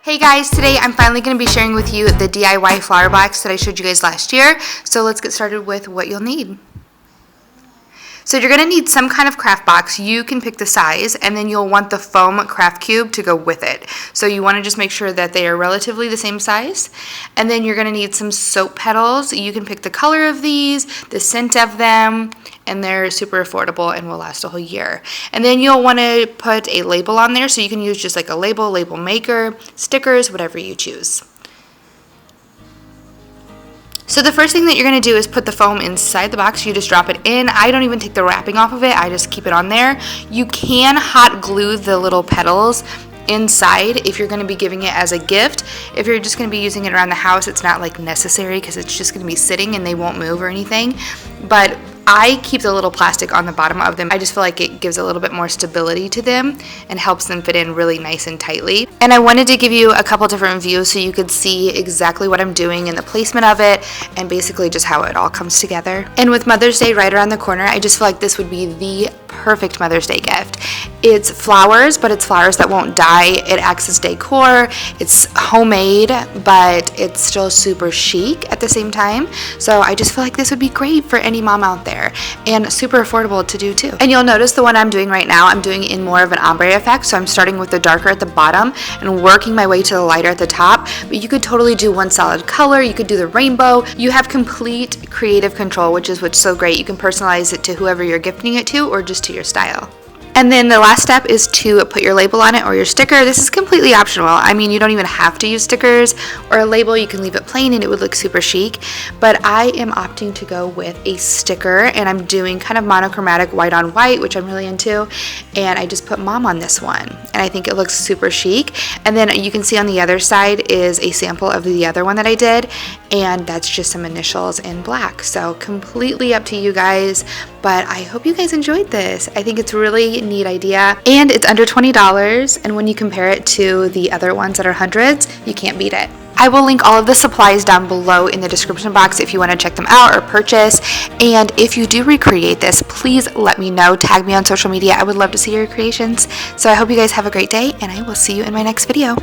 Hey guys, today I'm finally going to be sharing with you the DIY flower box that I showed you guys last year. So let's get started with what you'll need. So you're going to need some kind of craft box. You can pick the size, and then you'll want the foam craft cube to go with it. So you want to just make sure that they are relatively the same size. And then you're going to need some soap petals. You can pick the color of these, the scent of them, and they're super affordable and will last a whole year. And then you'll want to put a label on there, so you can use just like a label maker, stickers, whatever you choose. So the first thing that you're going to do is put the foam inside the box. You just drop it in. I don't even take the wrapping off of it. I just keep it on there. You can hot glue the little petals inside if you're going to be giving it as a gift. If you're just going to be using it around the house, it's not like necessary because it's just going to be sitting and they won't move or anything. But I keep the little plastic on the bottom of them. I just feel like it gives a little bit more stability to them and helps them fit in really nice and tightly. And I wanted to give you a couple different views so you could see exactly what I'm doing and the placement of it and basically just how it all comes together. And with Mother's Day right around the corner, I just feel like this would be the perfect Mother's Day gift. It's flowers, but it's flowers that won't die. It acts as decor. It's homemade, but it's still super chic at the same time. So I just feel like this would be great for any mom out there and super affordable to do too. And you'll notice the one I'm doing right now, I'm doing in more of an ombre effect. So I'm starting with the darker at the bottom and working my way to the lighter at the top. But you could totally do one solid color. You could do the rainbow. You have complete creative control, which is what's so great. You can personalize it to whoever you're gifting it to or just to your style. And then the last step is to put your label on it or your sticker. This is completely optional. I mean, you don't even have to use stickers or a label. You can leave it plain and it would look super chic. But I am opting to go with a sticker, and I'm doing kind of monochromatic white on white, which I'm really into. And I just put mom on this one. And I think it looks super chic. And then you can see on the other side is a sample of the other one that I did. And that's just some initials in black. So completely up to you guys. But I hope you guys enjoyed this. I think it's a really neat idea. And it's under $20. And when you compare it to the other ones that are hundreds, you can't beat it. I will link all of the supplies down below in the description box if you want to check them out or purchase. And if you do recreate this, please let me know. Tag me on social media. I would love to see your creations. So I hope you guys have a great day, and I will see you in my next video.